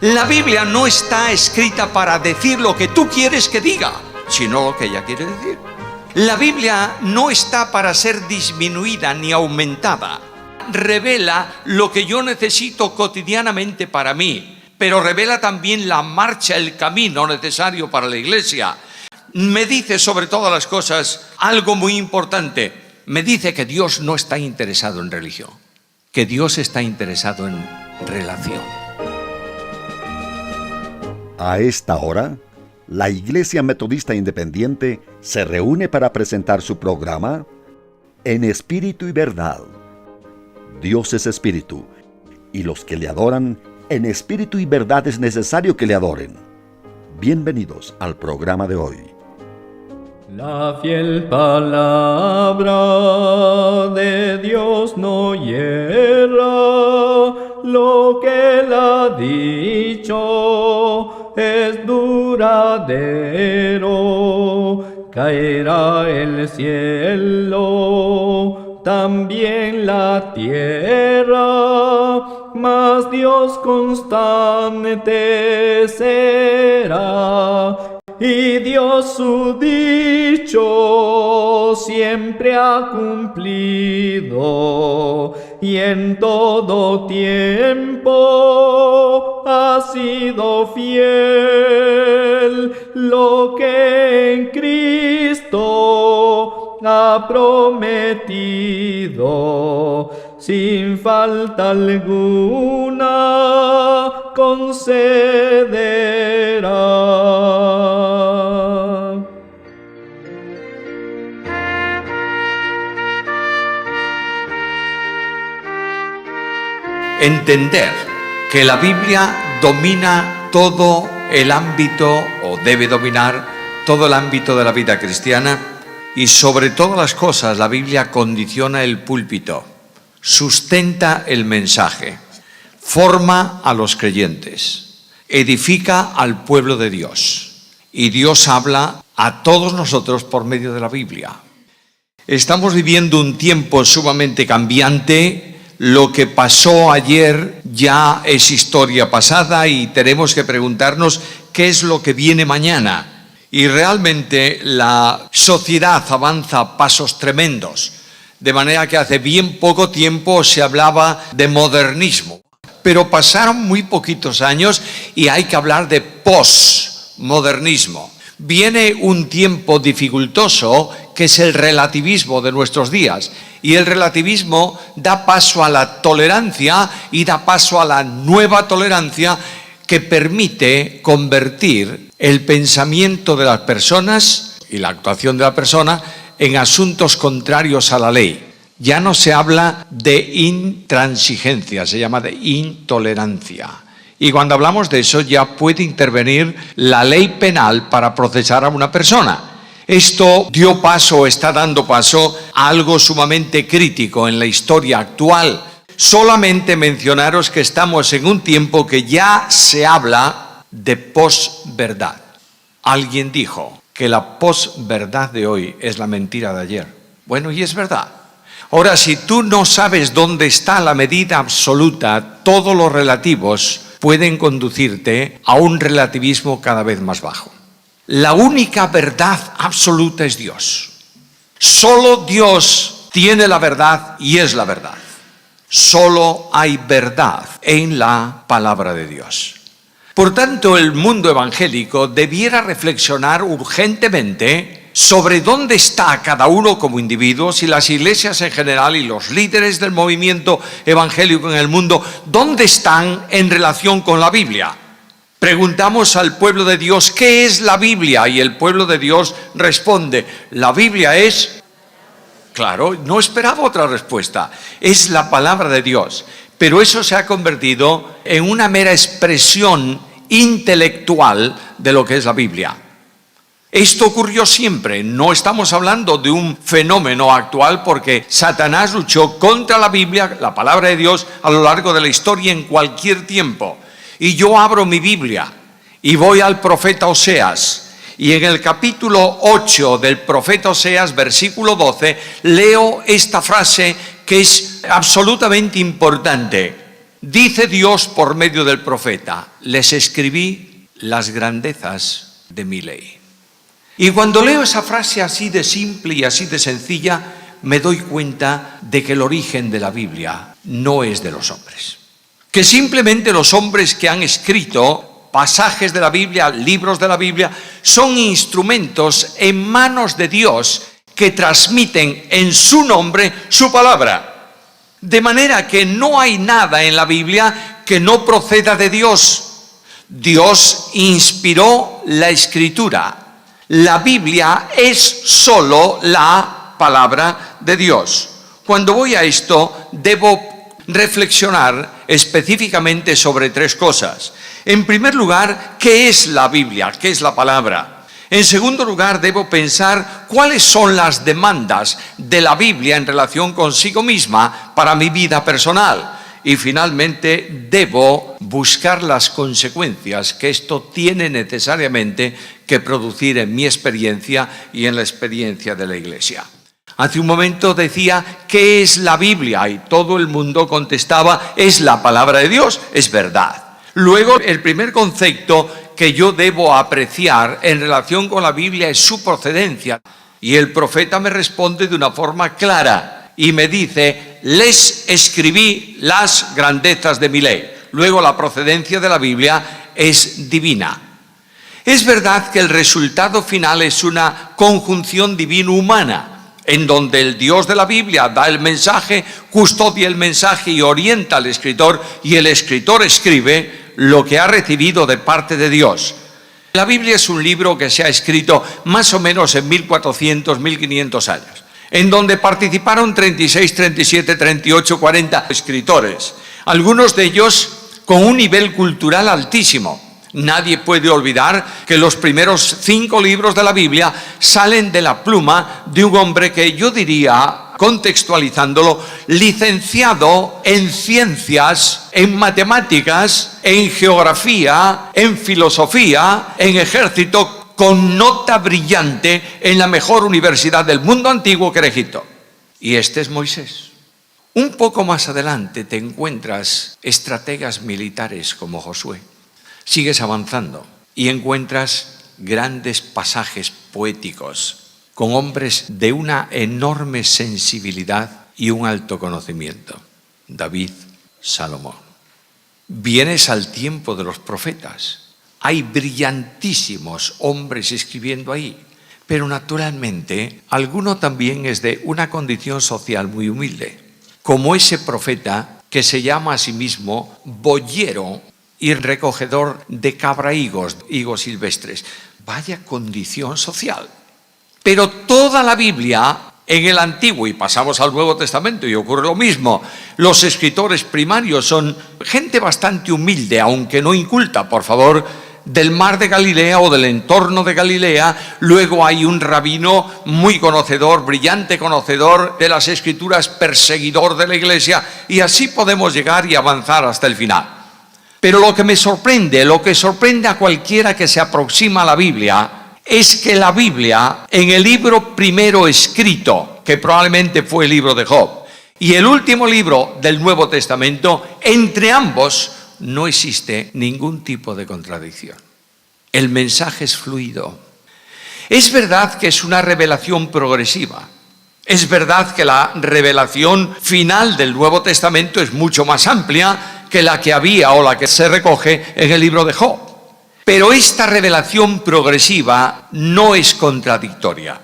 La Biblia no está escrita para decir lo que tú quieres que diga, sino lo que ella quiere decir. La Biblia no está para ser disminuida ni aumentada. Revela lo que yo necesito cotidianamente para mí, pero revela también la marcha, el camino necesario para la iglesia. Me dice sobre todas las cosas algo muy importante. Me dice que Dios no está interesado en religión, que Dios está interesado en relación. A esta hora, la Iglesia Metodista Independiente se reúne para presentar su programa En Espíritu y Verdad. Dios es Espíritu, y los que le adoran en espíritu y verdad es necesario que le adoren. Bienvenidos al programa de hoy. La fiel palabra de Dios no hierra, lo que Él ha dicho es duradero. Caerá el cielo, también la tierra, mas Dios constante será. Y Dios su dicho siempre ha cumplido, y en todo tiempo ha sido fiel. Lo que en Cristo ha prometido, sin falta alguna concederá. Entender que la Biblia domina todo el ámbito, o debe dominar todo el ámbito de la vida cristiana, y sobre todas las cosas la Biblia condiciona el púlpito, sustenta el mensaje, forma a los creyentes, edifica al pueblo de Dios, y Dios habla a todos nosotros por medio de la Biblia. Estamos viviendo un tiempo sumamente cambiante. Lo que pasó ayer ya es historia pasada y tenemos que preguntarnos qué es lo que viene mañana. Y realmente la sociedad avanza a pasos tremendos, de manera que hace bien poco tiempo se hablaba de modernismo, pero pasaron muy poquitos años y hay que hablar de posmodernismo. Viene un tiempo dificultoso que es el relativismo de nuestros días, y el relativismo da paso a la tolerancia y da paso a la nueva tolerancia que permite convertir el pensamiento de las personas y la actuación de la persona en asuntos contrarios a la ley. Ya no se habla de intransigencia, se llama de intolerancia. Y cuando hablamos de eso ya puede intervenir la ley penal para procesar a una persona. Esto dio paso, está dando paso a algo sumamente crítico en la historia actual. Solamente mencionaros que estamos en un tiempo que ya se habla de posverdad. Alguien dijo que la posverdad de hoy es la mentira de ayer. Bueno, y es verdad. Ahora, si tú no sabes dónde está la medida absoluta, todos los relativos pueden conducirte a un relativismo cada vez más bajo. La única verdad absoluta es Dios. Solo Dios tiene la verdad y es la verdad. Solo hay verdad en la palabra de Dios. Por tanto, el mundo evangélico debiera reflexionar urgentemente sobre dónde está cada uno como individuos, y las iglesias en general y los líderes del movimiento evangélico en el mundo, dónde están en relación con la Biblia. Preguntamos al pueblo de Dios, ¿qué es la Biblia? Y el pueblo de Dios responde, la Biblia es... Claro, no esperaba otra respuesta. Es la palabra de Dios. Pero eso se ha convertido en una mera expresión intelectual de lo que es la Biblia. Esto ocurrió siempre. No estamos hablando de un fenómeno actual, porque Satanás luchó contra la Biblia, la palabra de Dios, a lo largo de la historia en cualquier tiempo. Y yo abro mi Biblia y voy al profeta Oseas, y en el capítulo 8 del profeta Oseas, versículo 12, leo esta frase que es absolutamente importante. Dice Dios por medio del profeta: les escribí las grandezas de mi ley. Y cuando leo esa frase así de simple y así de sencilla, me doy cuenta de que el origen de la Biblia no es de los hombres. Que simplemente los hombres que han escrito pasajes de la Biblia, libros de la Biblia, son instrumentos en manos de Dios que transmiten en su nombre su palabra. De manera que no hay nada en la Biblia que no proceda de Dios. Dios inspiró la Escritura. La Biblia es solo la palabra de Dios. Cuando voy a esto, debo reflexionar específicamente sobre tres cosas. En primer lugar, ¿qué es la Biblia? ¿Qué es la palabra? En segundo lugar, debo pensar cuáles son las demandas de la Biblia en relación consigo misma para mi vida personal. Y finalmente, debo buscar las consecuencias que esto tiene necesariamente que producir en mi experiencia y en la experiencia de la Iglesia. Hace un momento decía, ¿qué es la Biblia? Y todo el mundo contestaba, es la palabra de Dios, es verdad. Luego, el primer concepto que yo debo apreciar en relación con la Biblia es su procedencia. Y el profeta me responde de una forma clara y me dice, les escribí las grandezas de mi ley. Luego, la procedencia de la Biblia es divina. Es verdad que el resultado final es una conjunción divino-humana, en donde el Dios de la Biblia da el mensaje, custodia el mensaje y orienta al escritor, y el escritor escribe lo que ha recibido de parte de Dios. La Biblia es un libro que se ha escrito más o menos en 1400, 1500 años, en donde participaron 36, 37, 38, 40 escritores, algunos de ellos con un nivel cultural altísimo. Nadie puede olvidar que los primeros 5 libros de la Biblia salen de la pluma de un hombre que yo diría, contextualizándolo, licenciado en ciencias, en matemáticas, en geografía, en filosofía, en ejército, con nota brillante en la mejor universidad del mundo antiguo que era Egipto. Y este es Moisés. Un poco más adelante te encuentras estrategas militares como Josué. Sigues avanzando y encuentras grandes pasajes poéticos con hombres de una enorme sensibilidad y un alto conocimiento. David, Salomón. Vienes al tiempo de los profetas. Hay brillantísimos hombres escribiendo ahí, pero naturalmente alguno también es de una condición social muy humilde, como ese profeta que se llama a sí mismo boyero y recogedor de higos silvestres. Vaya condición social. Pero toda la Biblia, en el Antiguo, y pasamos al Nuevo Testamento y ocurre lo mismo, los escritores primarios son gente bastante humilde, aunque no inculta, por favor, del mar de Galilea o del entorno de Galilea. Luego hay un rabino muy conocedor, brillante conocedor de las Escrituras, perseguidor de la Iglesia, y así podemos llegar y avanzar hasta el final. Pero lo que me sorprende, lo que sorprende a cualquiera que se aproxima a la Biblia, es que la Biblia, en el libro primero escrito, que probablemente fue el libro de Job, y el último libro del Nuevo Testamento, entre ambos no existe ningún tipo de contradicción. El mensaje es fluido. Es verdad que es una revelación progresiva. Es verdad que la revelación final del Nuevo Testamento es mucho más amplia que la que había o la que se recoge en el libro de Job. Pero esta revelación progresiva no es contradictoria.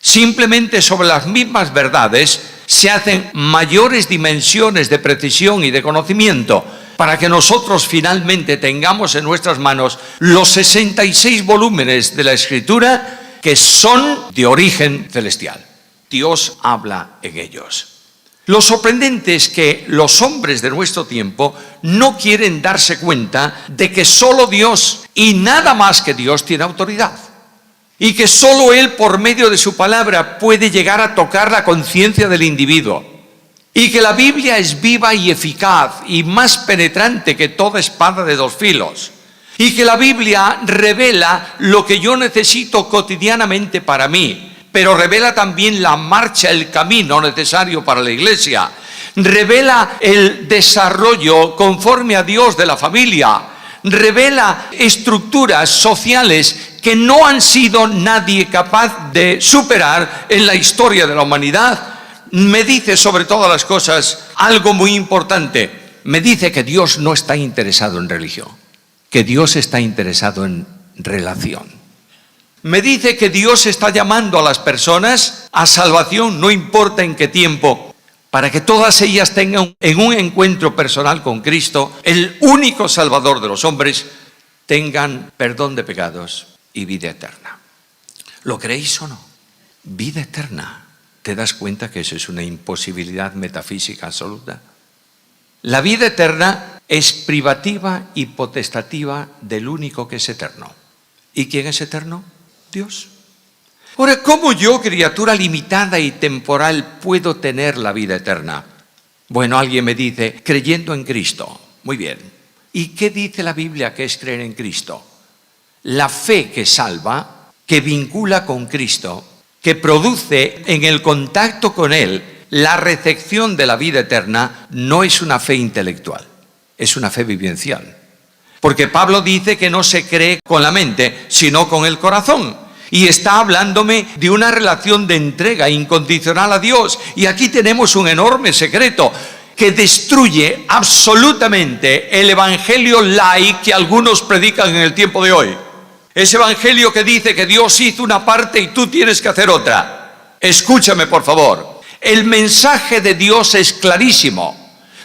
Simplemente sobre las mismas verdades se hacen mayores dimensiones de precisión y de conocimiento para que nosotros finalmente tengamos en nuestras manos los 66 volúmenes de la Escritura que son de origen celestial. Dios habla en ellos. Lo sorprendente es que los hombres de nuestro tiempo no quieren darse cuenta de que solo Dios y nada más que Dios tiene autoridad. Y que solo Él, por medio de su palabra, puede llegar a tocar la conciencia del individuo. Y que la Biblia es viva y eficaz y más penetrante que toda espada de 2 filos. Y que la Biblia revela lo que yo necesito cotidianamente para mí, pero revela también la marcha, el camino necesario para la Iglesia. revela el desarrollo conforme a Dios de la familia, revela estructuras sociales que no han sido nadie capaz de superar en la historia de la humanidad. Me dice sobre todas las cosas algo muy importante. Me dice que Dios no está interesado en religión, que Dios está interesado en relación. Me dice que Dios está llamando a las personas a salvación, no importa en qué tiempo, para que todas ellas tengan en un encuentro personal con Cristo, el único Salvador de los hombres, tengan perdón de pecados y vida eterna. ¿Lo creéis o no? Vida eterna. ¿Te das cuenta que eso es una imposibilidad metafísica absoluta? La vida eterna es privativa y potestativa del único que es eterno. ¿Y quién es eterno? Dios. Ahora, ¿cómo yo, criatura limitada y temporal, puedo tener la vida eterna? Bueno, alguien me dice, creyendo en Cristo. Muy bien. ¿Y qué dice la Biblia que es creer en Cristo? La fe que salva, que vincula con Cristo, que produce en el contacto con Él la recepción de la vida eterna, no es una fe intelectual, es una fe vivencial. Porque Pablo dice que no se cree con la mente, sino con el corazón. Y está hablándome de una relación de entrega incondicional a Dios. Y aquí tenemos un enorme secreto que destruye absolutamente el evangelio light que algunos predican en el tiempo de hoy. Ese evangelio que dice que Dios hizo una parte y tú tienes que hacer otra. Escúchame, por favor. El mensaje de Dios es clarísimo.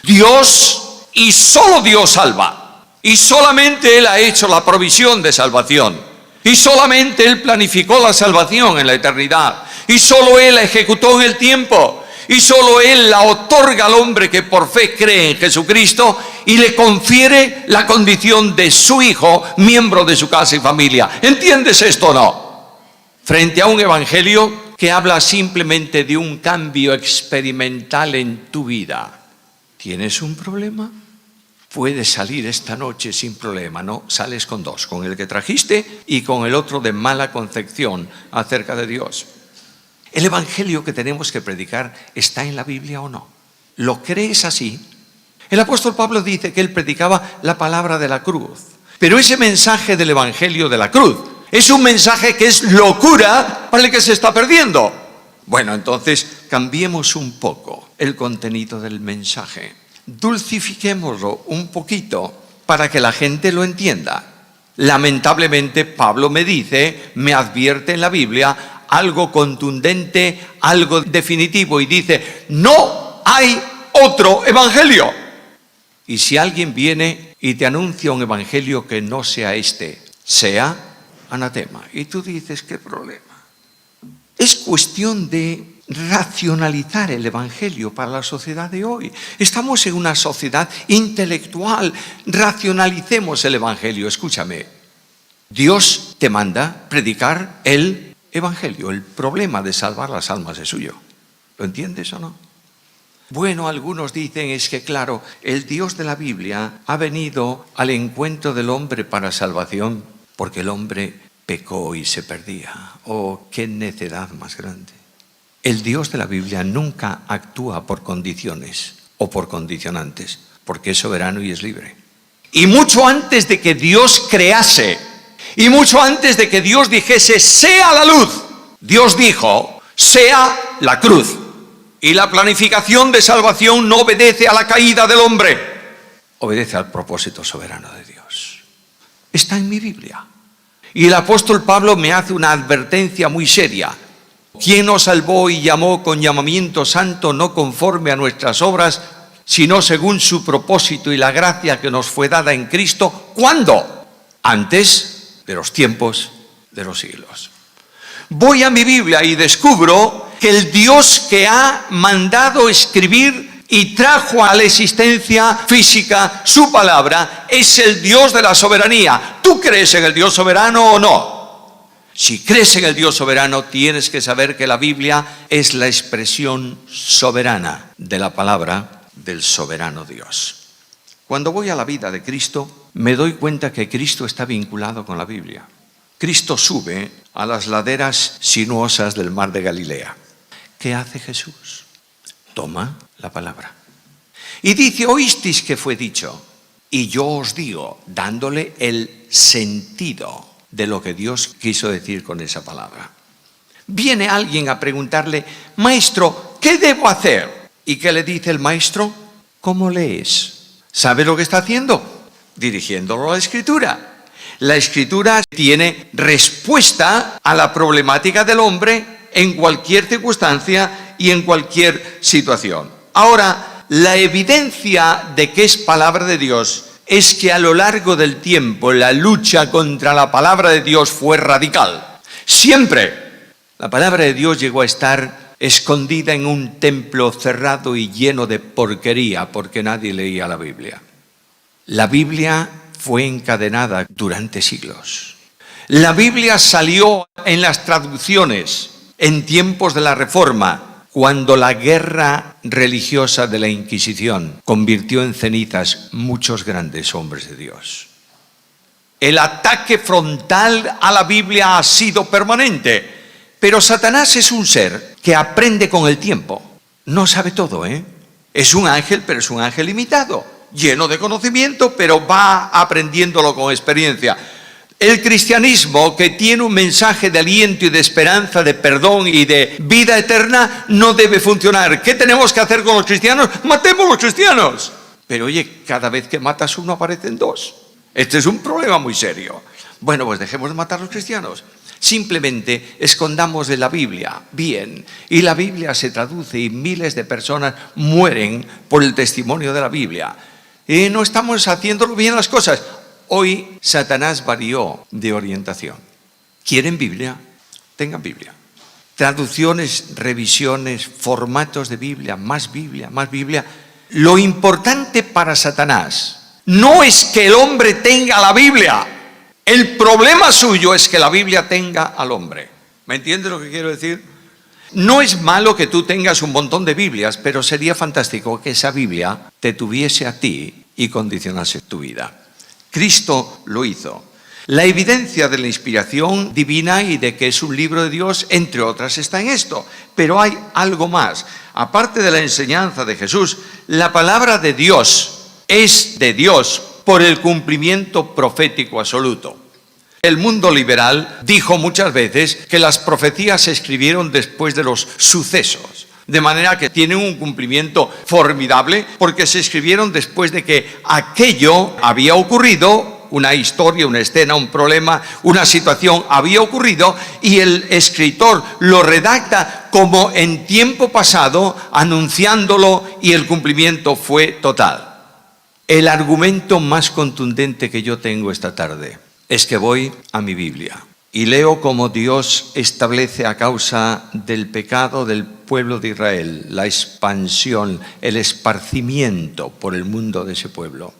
Dios y solo Dios salva. Y solamente Él ha hecho la provisión de salvación. Y solamente Él planificó la salvación en la eternidad. Y solo Él la ejecutó en el tiempo. Y solo Él la otorga al hombre que por fe cree en Jesucristo y le confiere la condición de su hijo, miembro de su casa y familia. ¿Entiendes esto o no? Frente a un evangelio que habla simplemente de un cambio experimental en tu vida, ¿tienes un problema? Puedes salir esta noche sin problema, ¿no? Sales con dos, con el que trajiste y con el otro de mala concepción acerca de Dios. ¿El evangelio que tenemos que predicar está en la Biblia o no? ¿Lo crees así? El apóstol Pablo dice que él predicaba la palabra de la cruz. Pero ese mensaje del evangelio de la cruz es un mensaje que es locura para el que se está perdiendo. Bueno, entonces cambiemos un poco el contenido del mensaje. Dulcifiquémoslo un poquito para que la gente lo entienda. Lamentablemente Pablo me dice, me advierte en la Biblia algo contundente, algo definitivo y dice, no hay otro evangelio. Y si alguien viene y te anuncia un evangelio que no sea este, sea anatema. Y tú dices, ¿qué problema? Es cuestión de racionalizar el evangelio para la sociedad de hoy. Estamos en una sociedad intelectual. Racionalicemos el evangelio. Escúchame, Dios te manda predicar el evangelio. El problema de salvar las almas es suyo. ¿Lo entiendes o no? Bueno, algunos dicen es que claro, el Dios de la Biblia ha venido al encuentro del hombre para salvación porque el hombre pecó y se perdía. Oh, qué necedad más grande. El Dios de la Biblia nunca actúa por condiciones o por condicionantes, porque es soberano y es libre. Y mucho antes de que Dios crease, y mucho antes de que Dios dijese, sea la luz, Dios dijo, sea la cruz. Y la planificación de salvación no obedece a la caída del hombre, obedece al propósito soberano de Dios. Está en mi Biblia. Y el apóstol Pablo me hace una advertencia muy seria. ¿Quién nos salvó y llamó con llamamiento santo, no conforme a nuestras obras, sino según su propósito y la gracia que nos fue dada en Cristo? ¿Cuándo? Antes de los tiempos de los siglos. Voy a mi Biblia y descubro que el Dios que ha mandado escribir y trajo a la existencia física su palabra es el Dios de la soberanía. ¿Tú crees en el Dios soberano o no? Si crees en el Dios soberano, tienes que saber que la Biblia es la expresión soberana de la palabra del soberano Dios. Cuando voy a la vida de Cristo, me doy cuenta que Cristo está vinculado con la Biblia. Cristo sube a las laderas sinuosas del mar de Galilea. ¿Qué hace Jesús? Toma la palabra. Y dice, oísteis que fue dicho. Y yo os digo, dándole el sentido de lo que Dios quiso decir con esa palabra. Viene alguien a preguntarle, maestro, ¿qué debo hacer? ¿Y qué le dice el maestro? ¿Cómo lees? ¿Sabe lo que está haciendo? Dirigiéndolo a la Escritura. La Escritura tiene respuesta a la problemática del hombre en cualquier circunstancia y en cualquier situación. Ahora, la evidencia de que es palabra de Dios es que a lo largo del tiempo la lucha contra la palabra de Dios fue radical. Siempre la palabra de Dios llegó a estar escondida en un templo cerrado y lleno de porquería porque nadie leía la Biblia. La Biblia fue encadenada durante siglos. La Biblia salió en las traducciones en tiempos de la Reforma, cuando la guerra religiosa de la Inquisición convirtió en cenizas muchos grandes hombres de Dios. El ataque frontal a la Biblia ha sido permanente, pero Satanás es un ser que aprende con el tiempo. No sabe todo, ¿eh? Es un ángel, pero es un ángel limitado, lleno de conocimiento, pero va aprendiéndolo con experiencia. El cristianismo, que tiene un mensaje de aliento y de esperanza, de perdón y de vida eterna, no debe funcionar. ¿Qué tenemos que hacer con los cristianos? ¡Matemos a los cristianos! Pero oye, cada vez que matas uno aparecen dos. Este es un problema muy serio. Bueno, pues dejemos de matar a los cristianos. Simplemente escondamos de la Biblia bien. Y la Biblia se traduce y miles de personas mueren por el testimonio de la Biblia. Y no estamos haciéndolo bien las cosas. Hoy Satanás varió de orientación. ¿Quieren Biblia? Tengan Biblia. Traducciones, revisiones, formatos de Biblia, más Biblia, más Biblia. Lo importante para Satanás no es que el hombre tenga la Biblia. El problema suyo es que la Biblia tenga al hombre. ¿Me entiendes lo que quiero decir? No es malo que tú tengas un montón de Biblias, pero sería fantástico que esa Biblia te tuviese a ti y condicionase tu vida. Cristo lo hizo. La evidencia de la inspiración divina y de que es un libro de Dios, entre otras, está en esto. Pero hay algo más. Aparte de la enseñanza de Jesús, la palabra de Dios es de Dios por el cumplimiento profético absoluto. El mundo liberal dijo muchas veces que las profecías se escribieron después de los sucesos. De manera que tienen un cumplimiento formidable porque se escribieron después de que aquello había ocurrido, una historia, una escena, un problema, una situación había ocurrido y el escritor lo redacta como en tiempo pasado, anunciándolo y el cumplimiento fue total. El argumento más contundente que yo tengo esta tarde es que voy a mi Biblia. Y leo cómo Dios establece a causa del pecado del pueblo de Israel la expansión, el esparcimiento por el mundo de ese pueblo.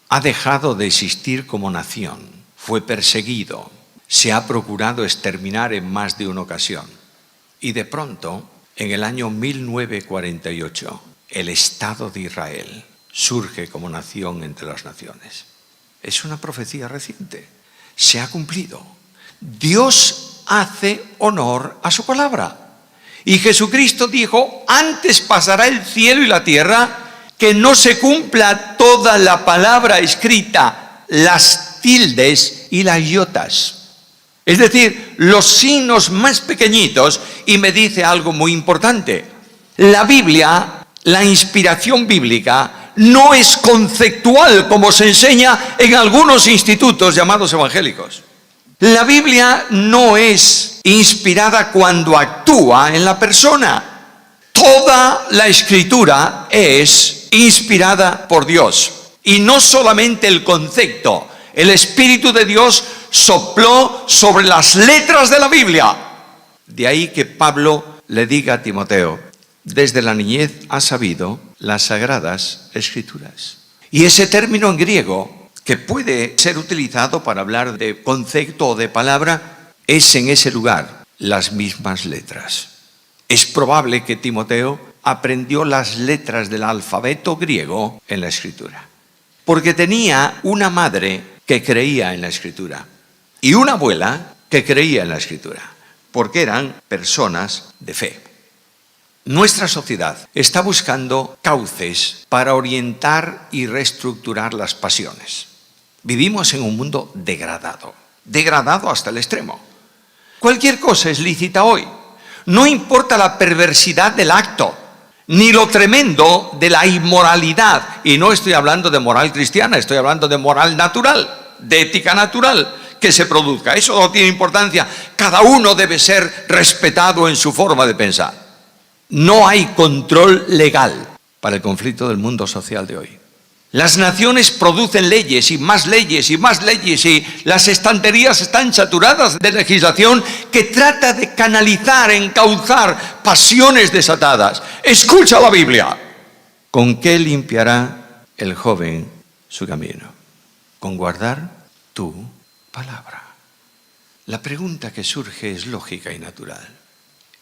Ha dejado de existir como nación, fue perseguido, se ha procurado exterminar en más de una ocasión. Y de pronto, en el año 1948, el Estado de Israel surge como nación entre las naciones. Es una profecía reciente, se ha cumplido. Dios hace honor a su palabra. Y Jesucristo dijo, antes pasará el cielo y la tierra, que no se cumpla toda la palabra escrita, las tildes y las iotas. Es decir, los signos más pequeñitos, y me dice algo muy importante. La Biblia, la inspiración bíblica, no es conceptual como se enseña en algunos institutos llamados evangélicos. La Biblia no es inspirada cuando actúa en la persona. Toda la Escritura es inspirada por Dios. Y no solamente el concepto. El Espíritu de Dios sopló sobre las letras de la Biblia. De ahí que Pablo le diga a Timoteo, desde la niñez has sabido las sagradas Escrituras. Y ese término en griego, que puede ser utilizado para hablar de concepto o de palabra, es en ese lugar las mismas letras. Es probable que Timoteo aprendió las letras del alfabeto griego en la Escritura, porque tenía una madre que creía en la Escritura y una abuela que creía en la Escritura, porque eran personas de fe. Nuestra sociedad está buscando cauces para orientar y reestructurar las pasiones. Vivimos en un mundo degradado hasta el extremo. Cualquier cosa es lícita hoy. No importa la perversidad del acto, ni lo tremendo de la inmoralidad. Y no estoy hablando de moral cristiana, estoy hablando de moral natural, de ética natural que se produzca. Eso no tiene importancia. Cada uno debe ser respetado en su forma de pensar. No hay control legal para el conflicto del mundo social de hoy. Las naciones producen leyes y más leyes y más leyes, y las estanterías están saturadas de legislación que trata de canalizar, encauzar pasiones desatadas. Escucha la Biblia. ¿Con qué limpiará el joven su camino? Con guardar tu palabra. La pregunta que surge es lógica y natural.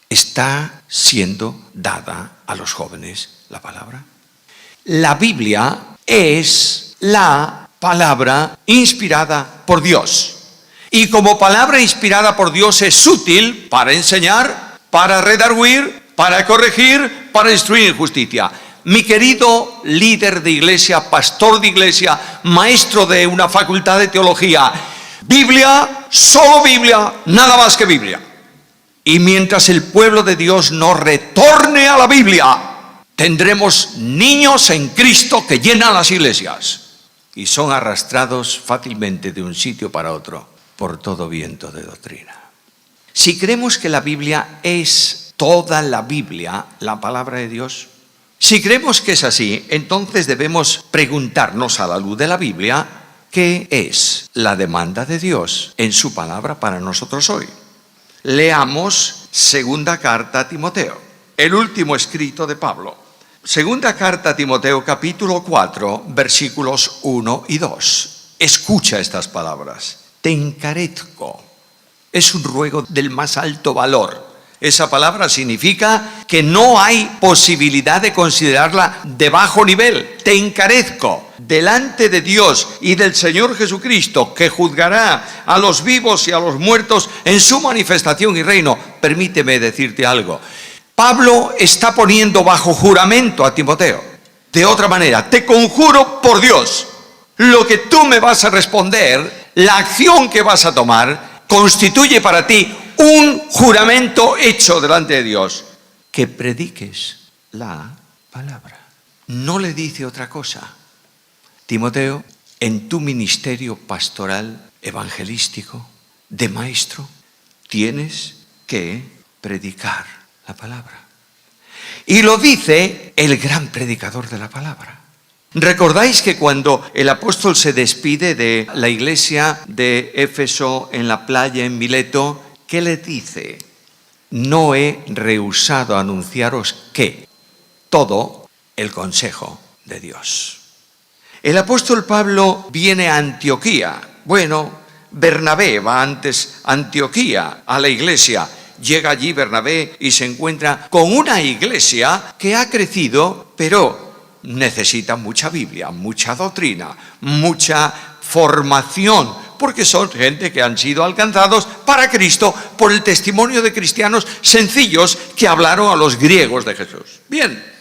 ¿Está siendo dada a los jóvenes la palabra? La Biblia es la palabra inspirada por Dios. Y como palabra inspirada por Dios es útil para enseñar, para redarguir, para corregir, para instruir en justicia. Mi querido líder de iglesia, pastor de iglesia, maestro de una facultad de teología, Biblia, solo Biblia, nada más que Biblia. Y mientras el pueblo de Dios no retorne a la Biblia, tendremos niños en Cristo que llenan las iglesias y son arrastrados fácilmente de un sitio para otro por todo viento de doctrina. Si creemos que la Biblia es toda la Biblia, la palabra de Dios, si creemos que es así, entonces debemos preguntarnos a la luz de la Biblia qué es la demanda de Dios en su palabra para nosotros hoy. Leamos segunda carta a Timoteo, el último escrito de Pablo. Segunda carta a Timoteo, capítulo 4, versículos 1 y 2. Escucha estas palabras. Te encarezco. Es un ruego del más alto valor. Esa palabra significa que no hay posibilidad de considerarla de bajo nivel. Te encarezco delante de Dios y del Señor Jesucristo, que juzgará a los vivos y a los muertos en su manifestación y reino. Permíteme decirte algo. Pablo está poniendo bajo juramento a Timoteo. De otra manera, te conjuro por Dios, lo que tú me vas a responder, la acción que vas a tomar, constituye para ti un juramento hecho delante de Dios. Que prediques la palabra. No le dice otra cosa. Timoteo, en tu ministerio pastoral, evangelístico, de maestro, tienes que predicar la palabra. Y lo dice el gran predicador de la palabra. ¿Recordáis que cuando el apóstol se despide de la iglesia de Éfeso en la playa en Mileto, qué le dice? No he rehusado anunciaros que todo el consejo de Dios. El apóstol Pablo viene a Antioquía. Bueno, Bernabé va antes a Antioquía, a la iglesia. Llega allí Bernabé y se encuentra con una iglesia que ha crecido, pero necesita mucha Biblia, mucha doctrina, mucha formación, porque son gente que han sido alcanzados para Cristo por el testimonio de cristianos sencillos que hablaron a los griegos de Jesús. Bien,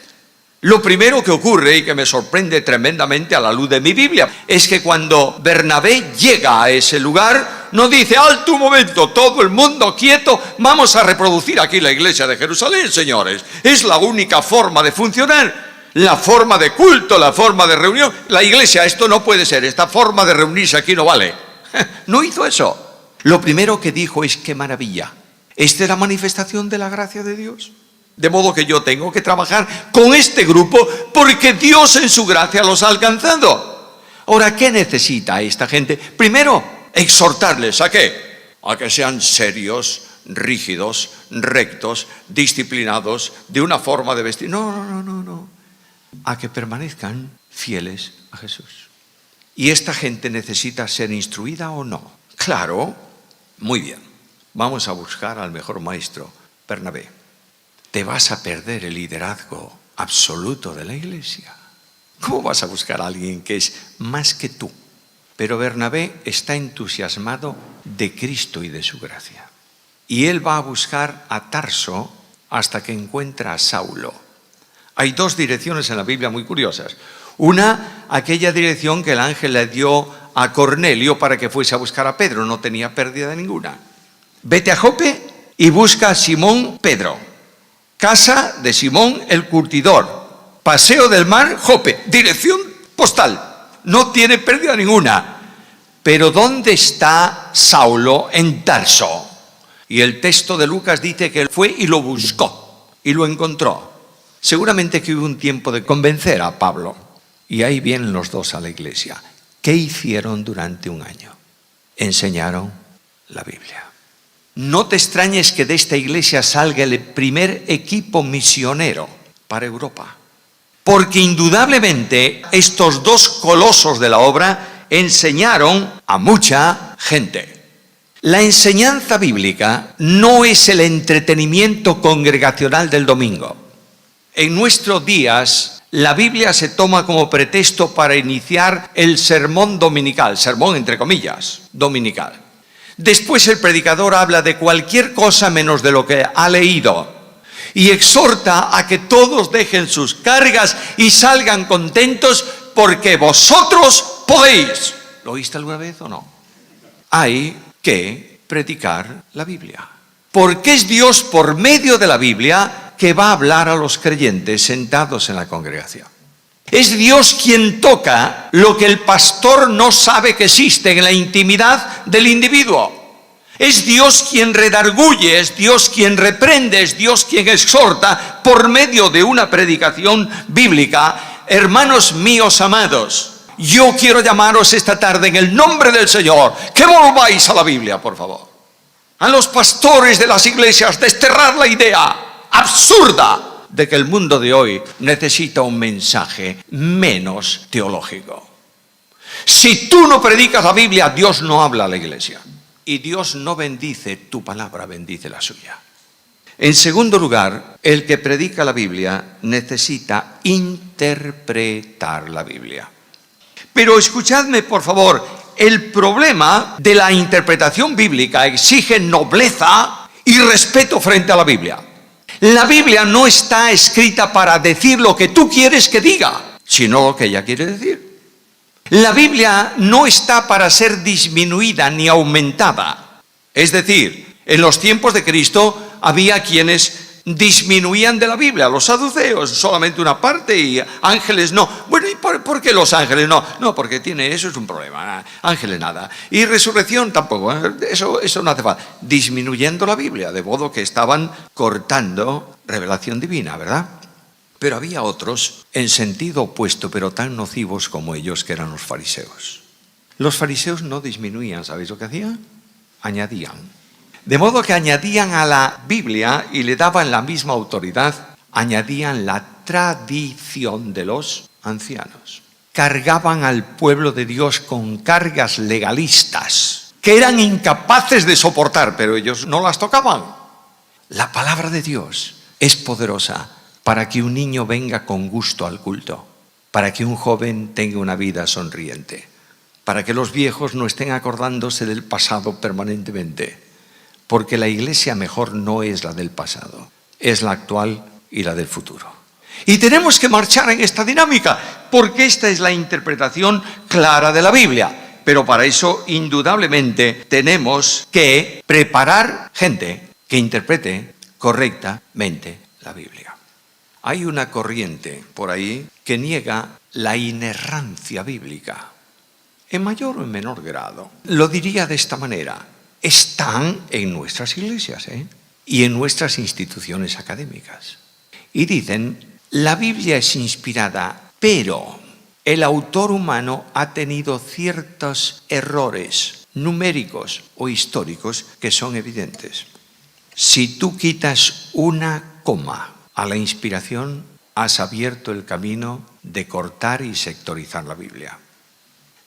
lo primero que ocurre y que me sorprende tremendamente a la luz de mi Biblia es que cuando Bernabé llega a ese lugar, no dice, alto un momento, todo el mundo quieto, vamos a reproducir aquí la iglesia de Jerusalén, señores. Es la única forma de funcionar. La forma de culto, la forma de reunión. La iglesia, esto no puede ser, esta forma de reunirse aquí no vale. No hizo eso. Lo primero que dijo es, qué maravilla. ¿Esta es la manifestación de la gracia de Dios? De modo que yo tengo que trabajar con este grupo porque Dios en su gracia los ha alcanzado. Ahora, ¿qué necesita esta gente? Primero, exhortarles, ¿a qué? A que sean serios, rígidos, rectos, disciplinados, de una forma de vestir. No. A que permanezcan fieles a Jesús. ¿Y esta gente necesita ser instruida o no? Claro, muy bien. Vamos a buscar al mejor maestro, Bernabé. Te vas a perder el liderazgo absoluto de la iglesia. ¿Cómo vas a buscar a alguien que es más que tú? Pero Bernabé está entusiasmado de Cristo y de su gracia. Y él va a buscar a Tarso, hasta que encuentra a Saulo. Hay dos direcciones en la Biblia muy curiosas. Una, aquella dirección que el ángel le dio a Cornelio para que fuese a buscar a Pedro, no tenía pérdida ninguna. Vete a Jope y busca a Simón Pedro, casa de Simón el curtidor, paseo del mar, Jope, dirección postal, no tiene pérdida ninguna. Pero ¿dónde está Saulo? En Tarso. Y el texto de Lucas dice que él fue y lo buscó y lo encontró. Seguramente que hubo un tiempo de convencer a Pablo. Y ahí vienen los dos a la iglesia. ¿Qué hicieron durante un año? Enseñaron la Biblia. No te extrañes que de esta iglesia salga el primer equipo misionero para Europa. Porque indudablemente estos dos colosos de la obra enseñaron a mucha gente. La enseñanza bíblica no es el entretenimiento congregacional del domingo. En nuestros días, la Biblia se toma como pretexto para iniciar el sermón dominical, sermón entre comillas, dominical. Después el predicador habla de cualquier cosa menos de lo que ha leído y exhorta a que todos dejen sus cargas y salgan contentos porque vosotros podéis. ¿Lo oíste alguna vez o no? Hay que predicar la Biblia. Porque es Dios por medio de la Biblia que va a hablar a los creyentes sentados en la congregación. Es Dios quien toca lo que el pastor no sabe que existe en la intimidad del individuo. Es Dios quien redarguye, es Dios quien reprende, es Dios quien exhorta por medio de una predicación bíblica. Hermanos míos amados, yo quiero llamaros esta tarde en el nombre del Señor que volváis a la Biblia, por favor. A los pastores de las iglesias desterrar la idea absurda de que el mundo de hoy necesita un mensaje menos teológico. Si tú no predicas la Biblia, Dios no habla a la iglesia. Y Dios no bendice tu palabra, bendice la suya. En segundo lugar, el que predica la Biblia necesita interpretar la Biblia. Pero escuchadme, por favor, el problema de la interpretación bíblica exige nobleza y respeto frente a la Biblia. La Biblia no está escrita para decir lo que tú quieres que diga, sino lo que ella quiere decir. La Biblia no está para ser disminuida ni aumentada. Es decir, en los tiempos de Cristo había quienes disminuían de la Biblia, los saduceos, solamente una parte y ángeles no. Bueno, ¿y por qué los ángeles no? No, porque eso es un problema, ángeles nada. Y resurrección tampoco, eso no hace falta. Disminuyendo la Biblia, de modo que estaban cortando revelación divina, ¿verdad? Pero había otros en sentido opuesto, pero tan nocivos como ellos, que eran los fariseos. Los fariseos no disminuían, ¿sabéis lo que hacían? Añadían. De modo que añadían a la Biblia y le daban la misma autoridad, añadían la tradición de los ancianos. Cargaban al pueblo de Dios con cargas legalistas que eran incapaces de soportar, pero ellos no las tocaban. La palabra de Dios es poderosa para que un niño venga con gusto al culto, para que un joven tenga una vida sonriente, para que los viejos no estén acordándose del pasado permanentemente. Porque la iglesia mejor no es la del pasado, es la actual y la del futuro. Y tenemos que marchar en esta dinámica, porque esta es la interpretación clara de la Biblia. Pero para eso, indudablemente, tenemos que preparar gente que interprete correctamente la Biblia. Hay una corriente por ahí que niega la inerrancia bíblica, en mayor o en menor grado. Lo diría de esta manera. Están en nuestras iglesias y en nuestras instituciones académicas. Y dicen, la Biblia es inspirada, pero el autor humano ha tenido ciertos errores numéricos o históricos que son evidentes. Si tú quitas una coma a la inspiración, has abierto el camino de cortar y sectorizar la Biblia.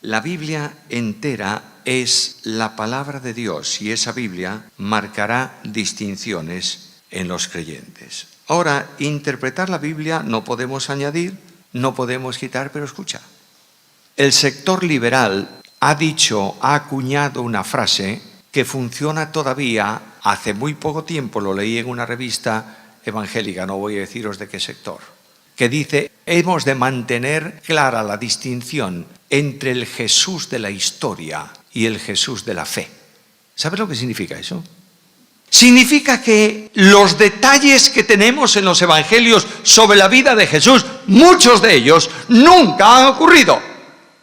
La Biblia entera es la palabra de Dios y esa Biblia marcará distinciones en los creyentes. Ahora, interpretar la Biblia no podemos añadir, no podemos quitar, pero escucha. El sector liberal ha acuñado una frase que funciona todavía. Hace muy poco tiempo lo leí en una revista evangélica, no voy a deciros de qué sector, que dice, hemos de mantener clara la distinción entre el Jesús de la historia y el Jesús de la fe. ¿Sabes lo que significa eso? Significa que los detalles que tenemos en los evangelios sobre la vida de Jesús, muchos de ellos nunca han ocurrido.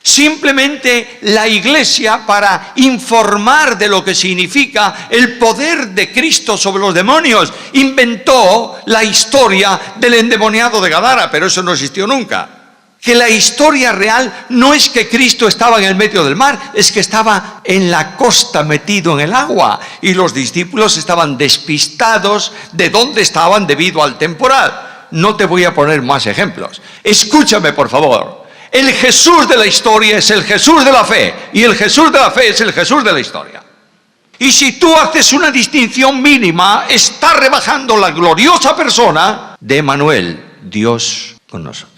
Simplemente la Iglesia, para informar de lo que significa el poder de Cristo sobre los demonios, inventó la historia del endemoniado de Gadara, pero eso no existió nunca. Que la historia real no es que Cristo estaba en el medio del mar, es que estaba en la costa metido en el agua y los discípulos estaban despistados de dónde estaban debido al temporal. No te voy a poner más ejemplos. Escúchame, por favor. El Jesús de la historia es el Jesús de la fe y el Jesús de la fe es el Jesús de la historia. Y si tú haces una distinción mínima, estás rebajando la gloriosa persona de Emmanuel, Dios con nosotros.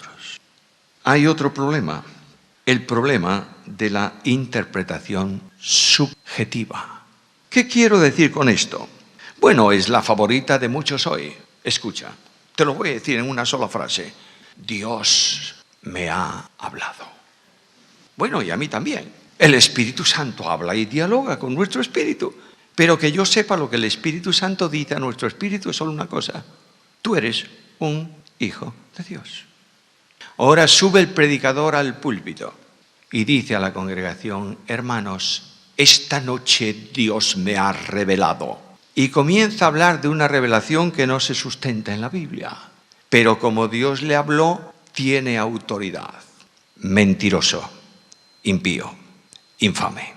Hay otro problema, el problema de la interpretación subjetiva. ¿Qué quiero decir con esto? Bueno, es la favorita de muchos hoy. Escucha, te lo voy a decir en una sola frase. Dios me ha hablado. Bueno, y a mí también. El Espíritu Santo habla y dialoga con nuestro espíritu. Pero que yo sepa lo que el Espíritu Santo dice a nuestro espíritu es solo una cosa. Tú eres un hijo de Dios. Ahora sube el predicador al púlpito y dice a la congregación, hermanos, esta noche Dios me ha revelado. Y comienza a hablar de una revelación que no se sustenta en la Biblia. Pero como Dios le habló, tiene autoridad. Mentiroso, impío, infame.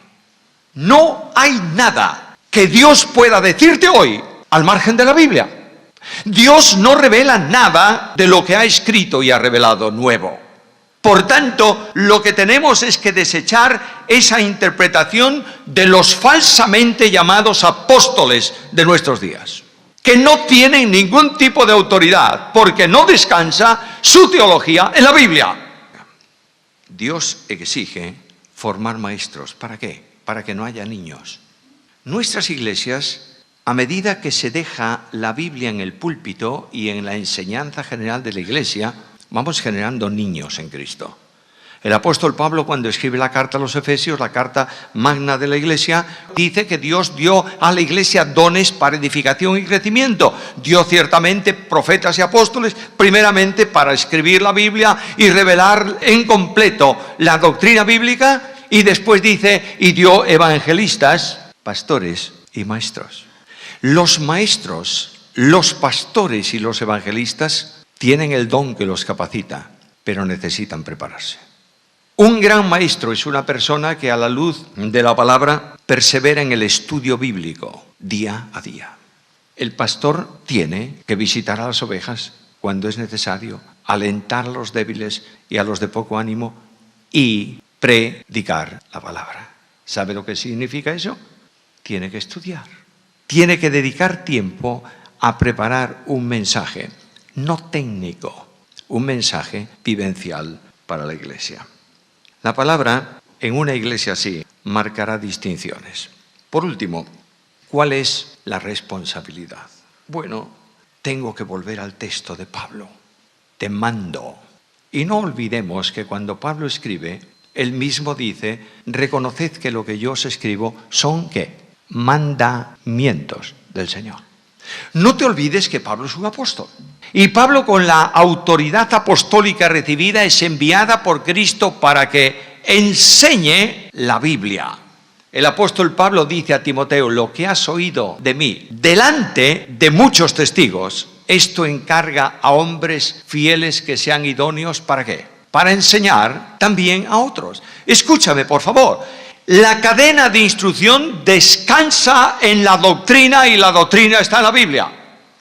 No hay nada que Dios pueda decirte hoy al margen de la Biblia. Dios no revela nada de lo que ha escrito y ha revelado nuevo. Por tanto, lo que tenemos es que desechar esa interpretación de los falsamente llamados apóstoles de nuestros días, que no tienen ningún tipo de autoridad, porque no descansa su teología en la Biblia. Dios exige formar maestros. ¿Para qué? Para que no haya niños. Nuestras iglesias, a medida que se deja la Biblia en el púlpito y en la enseñanza general de la iglesia, vamos generando niños en Cristo. El apóstol Pablo, cuando escribe la carta a los Efesios, la carta magna de la iglesia, dice que Dios dio a la iglesia dones para edificación y crecimiento. Dio ciertamente profetas y apóstoles, primeramente para escribir la Biblia y revelar en completo la doctrina bíblica, y después dice, y dio evangelistas, pastores y maestros. Los maestros, los pastores y los evangelistas tienen el don que los capacita, pero necesitan prepararse. Un gran maestro es una persona que a la luz de la palabra persevera en el estudio bíblico día a día. El pastor tiene que visitar a las ovejas cuando es necesario, alentar a los débiles y a los de poco ánimo y predicar la palabra. ¿Sabe lo que significa eso? Tiene que estudiar. Tiene que dedicar tiempo a preparar un mensaje, no técnico, un mensaje vivencial para la iglesia. La palabra en una iglesia así marcará distinciones. Por último, ¿cuál es la responsabilidad? Bueno, tengo que volver al texto de Pablo. Te mando. Y no olvidemos que cuando Pablo escribe, él mismo dice, reconoced que lo que yo os escribo son, ¿qué? Mandamientos del Señor. No te olvides que Pablo es un apóstol. Y Pablo, con la autoridad apostólica recibida, es enviada por Cristo para que enseñe la Biblia. El apóstol Pablo dice a Timoteo, lo que has oído de mí delante de muchos testigos, esto encarga a hombres fieles que sean idóneos, ¿para qué? Para enseñar también a otros. Escúchame, por favor. La cadena de instrucción descansa en la doctrina y la doctrina está en la Biblia.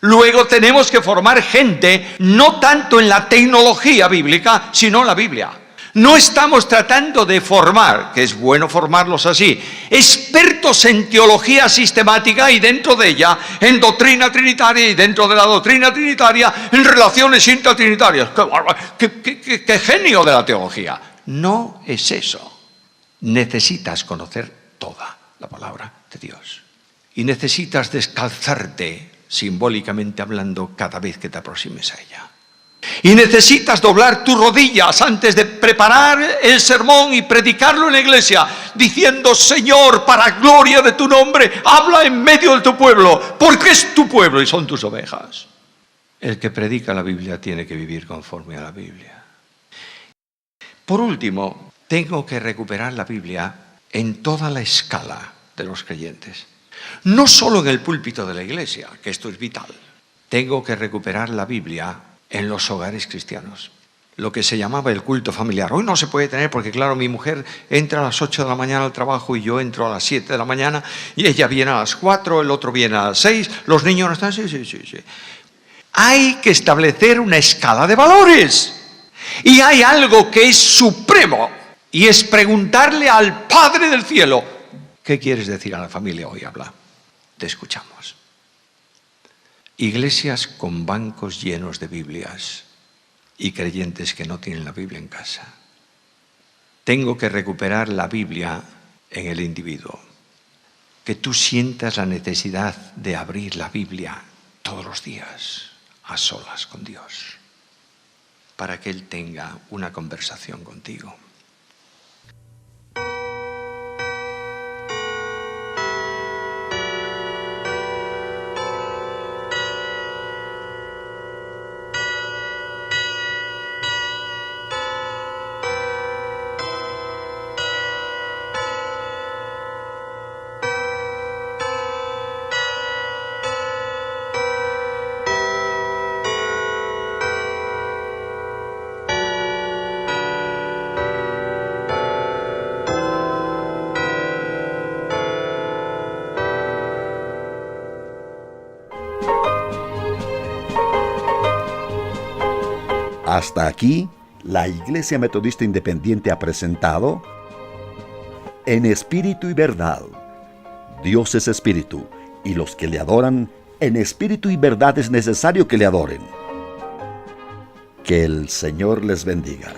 Luego tenemos que formar gente no tanto en la tecnología bíblica, sino en la Biblia. No estamos tratando de formar, que es bueno formarlos así, expertos en teología sistemática y dentro de ella en doctrina trinitaria y dentro de la doctrina trinitaria en relaciones intratrinitarias. ¡Qué genio de la teología! No es eso. Necesitas conocer toda la palabra de Dios. Y necesitas descalzarte simbólicamente hablando, cada vez que te aproximes a ella. Y necesitas doblar tus rodillas antes de preparar el sermón y predicarlo en la iglesia, diciendo: Señor, para gloria de tu nombre, habla en medio de tu pueblo, porque es tu pueblo y son tus ovejas. El que predica la Biblia tiene que vivir conforme a la Biblia. Por último, tengo que recuperar la Biblia en toda la escala de los creyentes. No solo en el púlpito de la iglesia, que esto es vital. Tengo que recuperar la Biblia en los hogares cristianos. Lo que se llamaba el culto familiar. Hoy no se puede tener porque, claro, mi mujer entra a las 8 de la mañana al trabajo y yo entro a las 7 de la mañana y ella viene a las 4, el otro viene a las 6, los niños no están... Sí. Hay que establecer una escala de valores. Y hay algo que es supremo y es preguntarle al Padre del cielo: ¿qué quieres decir a la familia hoy? Habla. Te escuchamos. Iglesias con bancos llenos de Biblias y creyentes que no tienen la Biblia en casa. Tengo que recuperar la Biblia en el individuo. Que tú sientas la necesidad de abrir la Biblia todos los días, a solas con Dios, para que Él tenga una conversación contigo. Hasta aquí, la Iglesia Metodista Independiente ha presentado En Espíritu y Verdad. Dios es Espíritu, y los que le adoran en espíritu y verdad es necesario que le adoren. Que el Señor les bendiga.